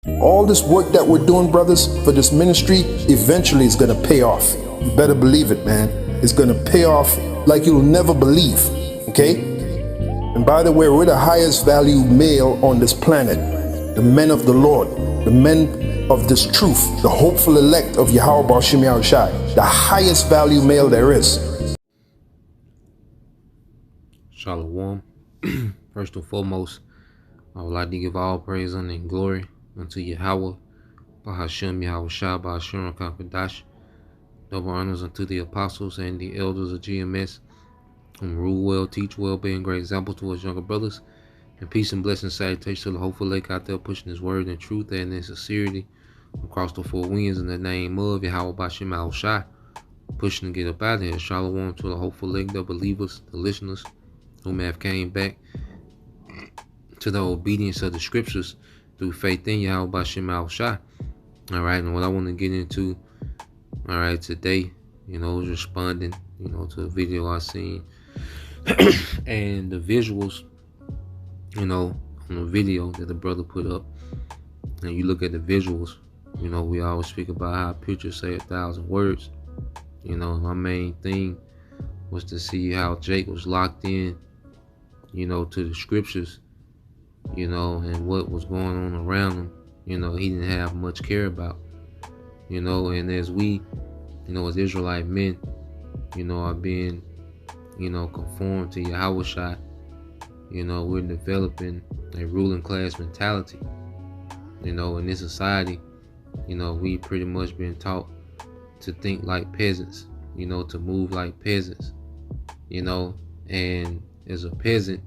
All this work that we're doing, brothers, for this ministry, eventually is going to pay off. You better believe it, man. It's going to pay off like you'll never believe, okay? And by the way, we're the highest value male on this planet. The men of the Lord, the men of this truth, the hopeful elect of YAHAWASHI, the highest value male there is. Shalom. First and foremost, I would like to give all praise, honor, and glory unto Yahweh, Bahashem Yahawashi, Bahashem Kakadash. Double honors unto the apostles and the elders of GMS, whom rule well, teach well, being great example to us younger brothers. And peace and blessings, salutations to the hopeful lake out there pushing his word in truth and in sincerity across the four winds in the name of Yahweh Bahashem Yahawashi. Pushing to get up out of here. Shalom to the hopeful lake, the believers, the listeners whom have came back to the obedience of the scriptures through faith in Yahweh Bahashem Yahawashi. All right, and what I want to get into, all right, today, is responding, to a video I seen and the visuals, on the video that the brother put up. And you look at the visuals, we always speak about how pictures say 1,000 words. My main thing was to see how Jake was locked in, to the scriptures, and what was going on around him. He didn't have much care about, and as we, as Israelite men, are being, conformed to Yahawashi, we're developing a ruling class mentality, in this society, we pretty much been taught to think like peasants, to move like peasants, and as a peasant,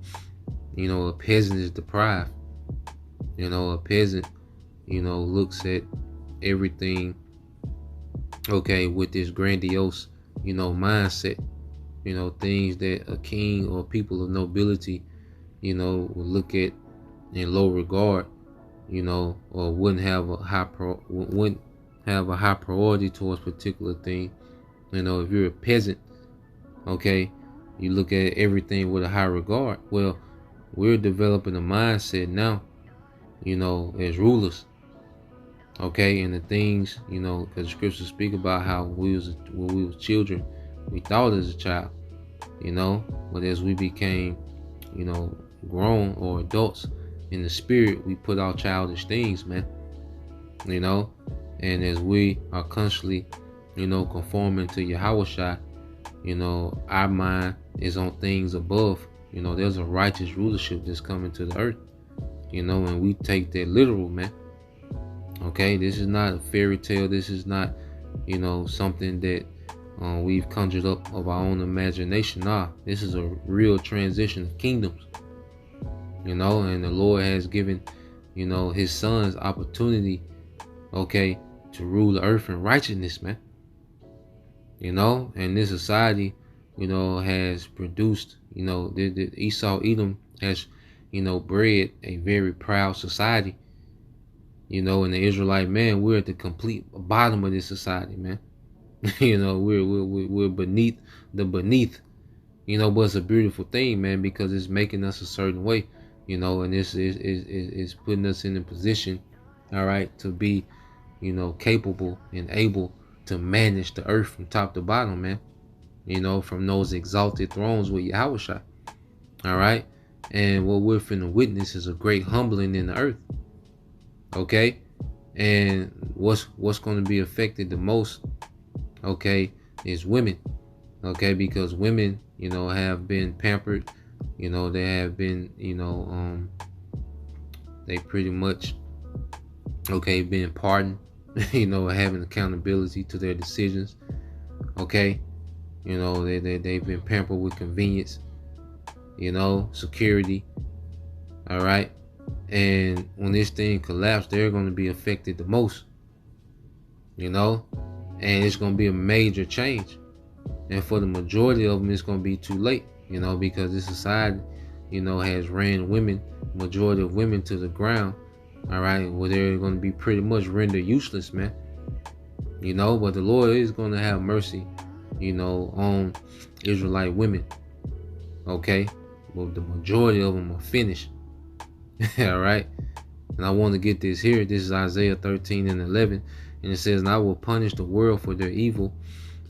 a peasant is deprived. A peasant, looks at everything, with this grandiose, mindset, things that a king or people of nobility, would look at in low regard, or wouldn't have a high priority towards a particular thing. If you're a peasant, you look at everything with a high regard. Well, we're developing a mindset now, as rulers, and the things, because the scriptures speak about how when we was children, we thought as a child, but as we became, grown or adults in the spirit, we put out childish things, man, and as we are constantly, conforming to Yahawashi, our mind is on things above. There's a righteous rulership that's coming to the earth, and we take that literal, man. This is not a fairy tale. This is not, something that we've conjured up of our own imagination. Nah, this is a real transition of kingdoms, and the Lord has given, his sons opportunity, to rule the earth in righteousness, man. And this society, has produced, the Esau Edom has, bred a very proud society. And the Israelite man, we're at the complete bottom of this society, man. We're beneath the beneath. But it's a beautiful thing, man, because it's making us a certain way, and this is putting us in a position, all right, to be, capable and able to manage the earth from top to bottom, man. From those exalted thrones with Yahawashi. All right. And what we're finna witness is a great humbling in the earth. And what's going to be affected the most, is women. Because women, have been pampered. They have been, they pretty much, being pardoned, having accountability to their decisions. They've been pampered with convenience, security. All right. And when this thing collapses, they're going to be affected the most, and it's going to be a major change. And for the majority of them, it's going to be too late, because this society, has ran women, majority of women, to the ground. All right. Where they're going to be pretty much rendered useless, man. But the Lord is going to have mercy, on Israelite women. But the majority of them are finished. All right. And I want to get this here. This is Isaiah 13 and 11. And it says, and I will punish the world for their evil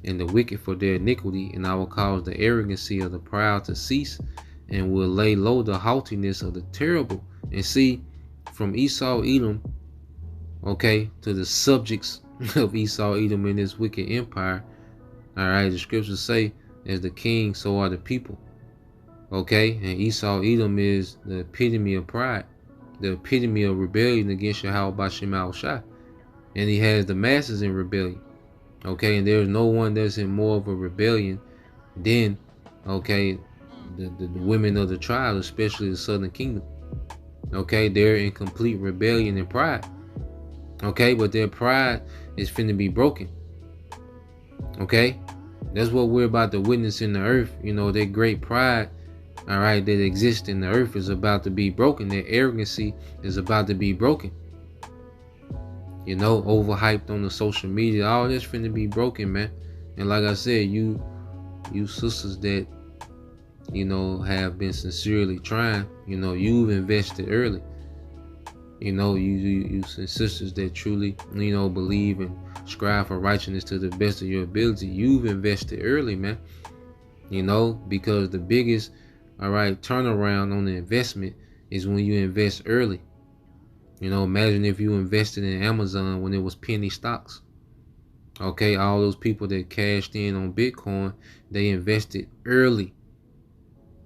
and the wicked for their iniquity, and I will cause the arrogancy of the proud to cease, and will lay low the haughtiness of the terrible. And see, from Esau, Edom, okay, to the subjects of Esau, Edom in this wicked empire, all right, the scriptures say, as the king, so are the people. Okay, and Esau, Edom is the epitome of pride, the epitome of rebellion against Yahawashai. And he has the masses in rebellion. Okay, and there's no one that's in more of a rebellion than, okay, the women of the tribe, especially the southern kingdom. Okay, they're in complete rebellion and pride. Okay, but their pride is finna be broken. Okay, that's what we're about to witness in the earth. You know, that great pride, all right, that exists in the earth is about to be broken. That arrogancy is about to be broken. You know, overhyped on the social media, all that's finna be broken, man. And like I said, you sisters that, you know, have been sincerely trying, you know, you've invested early. You know, you sisters that truly, you know, believe and strive for righteousness to the best of your ability, you've invested early, man. You know, because the biggest, all right, turnaround on the investment is when you invest early. You know, imagine if you invested in Amazon when it was penny stocks. Okay, all those people that cashed in on Bitcoin, they invested early.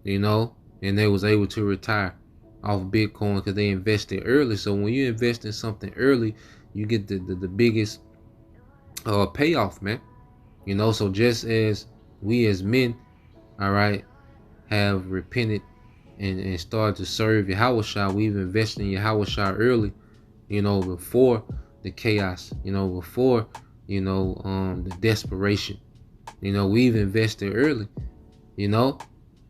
You know, and they was able to retire off Bitcoin because they invested early. So when you invest in something early, you get the biggest payoff, man. You know, so just as we as men, all right, have repented and started to serve Yahawashai, we've invested in Yahawashai early, you know, before the chaos, you know, before, you know, the desperation. You know, we've invested early, you know,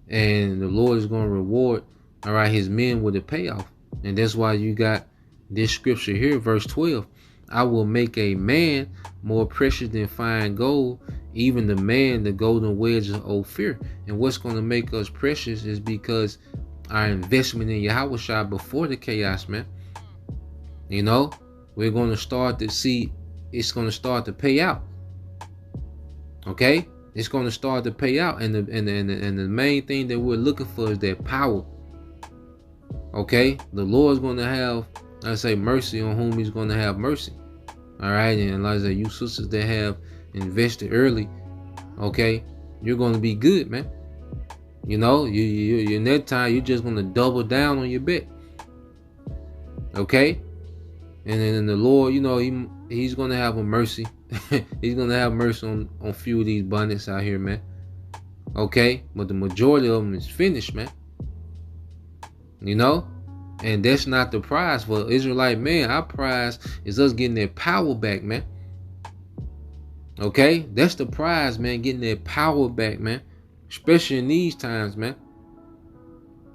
and the Lord is going to reward, all right, his men with a payoff. And that's why you got this scripture here, verse 12. I will make a man more precious than fine gold, even the man, the golden wedge of Ophir. And what's going to make us precious is because our investment in Yahawashai before the chaos, man. You know, we're going to start to see, it's going to start to pay out. Okay, it's going to start to pay out, and the main thing that we're looking for is that power. Okay, the Lord's going to have, I say, mercy on whom he's going to have mercy. All right, and like I said, you sisters that have invested early, okay, you're going to be good, man. You know, you in that time, you're just going to double down on your bet. Okay, and then the Lord, you know, he's going to have a mercy. He's going to have mercy on a few of these abundance out here, man. Okay, but the majority of them is finished, man. You know, and that's not the prize for Israelite man. Our prize is us getting that power back, man. Okay, that's the prize, man, getting that power back, man, especially in these times, man.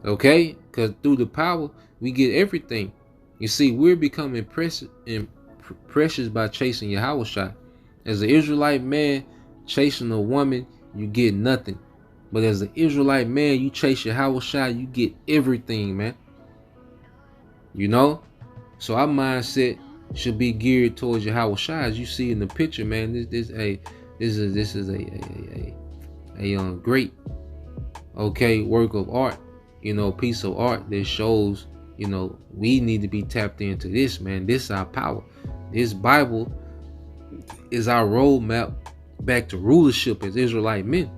Okay, because through the power we get everything. You see, we're becoming precious by chasing Yahawashai. As an Israelite man chasing a woman, you get nothing. But as an Israelite man, you chase Yahawashai, you get everything, man. You know? So our mindset should be geared towards Yahawashai. As you see in the picture, man, this is a great, okay, work of art, you know, piece of art that shows, you know, we need to be tapped into this, man. This is our power. This Bible is our roadmap back to rulership as Israelite men.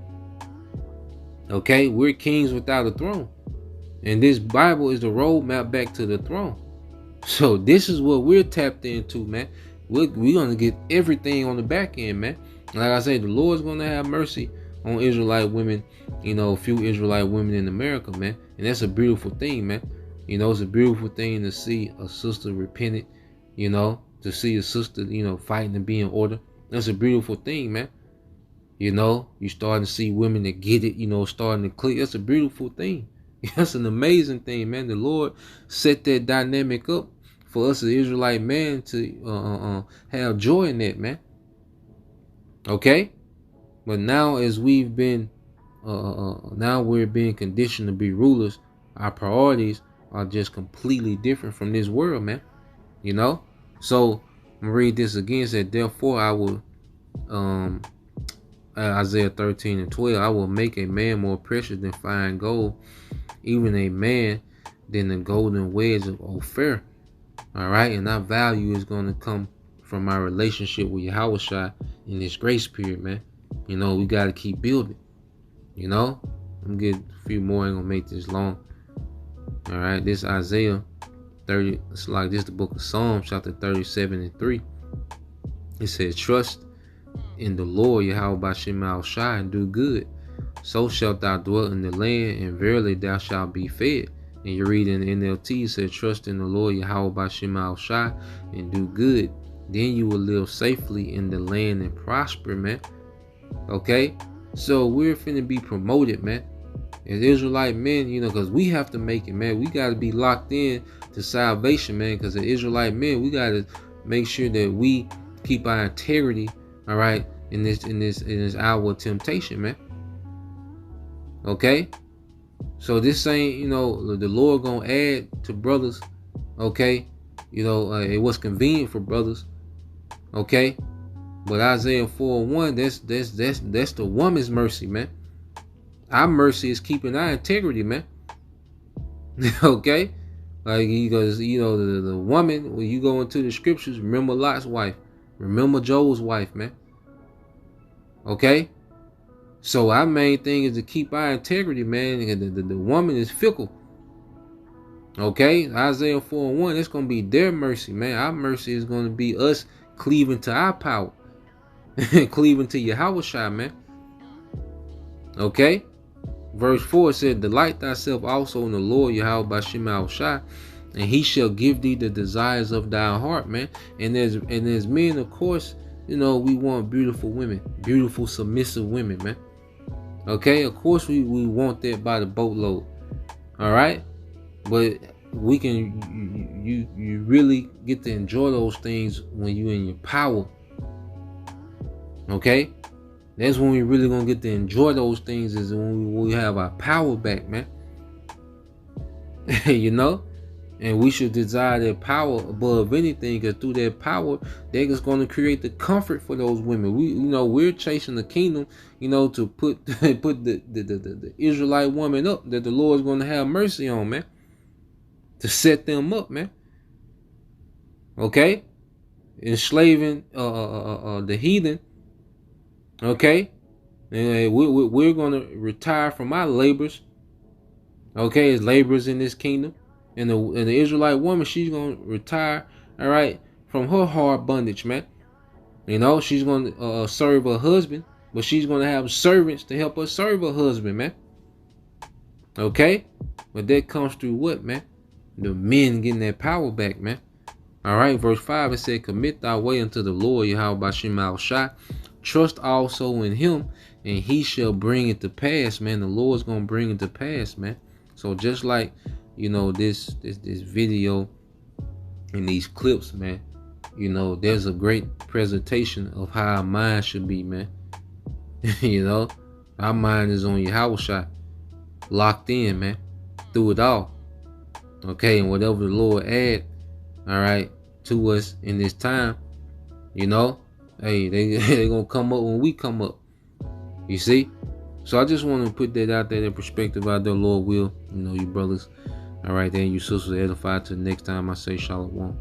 Okay, we're kings without a throne, and this Bible is the roadmap back to the throne. So this is what we're tapped into, man. We're gonna get everything on the back end, man. Like I said, the Lord's gonna have mercy on Israelite women, you know, a few Israelite women in America, man. And that's a beautiful thing, man. You know, it's a beautiful thing to see a sister repentant, you know, to see a sister, you know, fighting and being order. That's a beautiful thing, man. You know, you starting to see women that get it, you know, starting to click. That's a beautiful thing. That's an amazing thing, man. The Lord set that dynamic up for us as Israelite man to have joy in that, man. Okay? But now as we've been, now we're being conditioned to be rulers, our priorities are just completely different from this world, man. You know? So I'm gonna read this again. It said, therefore I will Isaiah 13:12, I will make a man more precious than fine gold, even a man than the golden wedge of Ophir. All right, and our value is going to come from our relationship with Yahawashi in this grace period, man. You know, we got to keep building. You know, I'm gonna get a few more. I ain't gonna make this long. All right, this Isaiah 30. It's like this, the book of Psalms, chapter 37:3. It says, trust in the Lord Yahawashi and do good. So shalt thou dwell in the land, and verily thou shalt be fed. And you read in the NLT, it says, trust in the Lord Yahawashi and do good. Then you will live safely in the land and prosper, man. Okay? So we're finna be promoted, man. As Israelite men, you know, because we have to make it, man. We got to be locked in to salvation, man. Because as Israelite men, we got to make sure that we keep our integrity, all right, in this hour of temptation, man. Okay? So this ain't, you know, the Lord gonna add to brothers, okay? You know, it was convenient for brothers, okay? But Isaiah 4:1, that's the woman's mercy, man. Our mercy is keeping our integrity, man. Okay? Like he goes, you know, the woman, when you go into the scriptures, remember Lot's wife, remember Job's wife, man. Okay? So our main thing is to keep our integrity, man. The woman is fickle. Okay? Isaiah 4:1, it's going to be their mercy, man. Our mercy is going to be us cleaving to our power. Cleaving to Yahawashi, man. Okay? Verse 4 said, delight thyself also in the Lord Yahawashi, and he shall give thee the desires of thy heart, man. And as men, of course, you know, we want beautiful women, beautiful submissive women, man. Okay, of course we want that by the boatload. All right, but we can you really get to enjoy those things when you're in your power. Okay, that's when we really gonna get to enjoy those things, is when we have our power back, man. You know, and we should desire that power above anything, because through that power, they're just going to create the comfort for those women. We're chasing the kingdom, you know, to put the Israelite woman up, that the Lord's going to have mercy on, man, to set them up, man. Okay, enslaving the heathen. Okay, and we're going to retire from our labors. Okay, as laborers in this kingdom. And the Israelite woman, she's going to retire, all right, from her hard bondage, man. You know, she's going to serve her husband, but she's going to have servants to help her serve her husband, man. Okay? But that comes through what, man? The men getting that power back, man. All right, verse 5, it said, commit thy way unto the Lord, Yahawashi. Trust also in him, and he shall bring it to pass, man. The Lord's going to bring it to pass, man. So just like, you know, this video and these clips, man, you know, there's a great presentation of how our mind should be, man. You know, our mind is on Yahawashi, locked in, man, through it all. Okay, and whatever the Lord add, all right, to us in this time, you know, hey, they gonna come up when we come up. You see? So I just want to put that out there in perspective out there, Lord will, you know, you brothers, all right, then you sisters edified. Till next time I say shalom.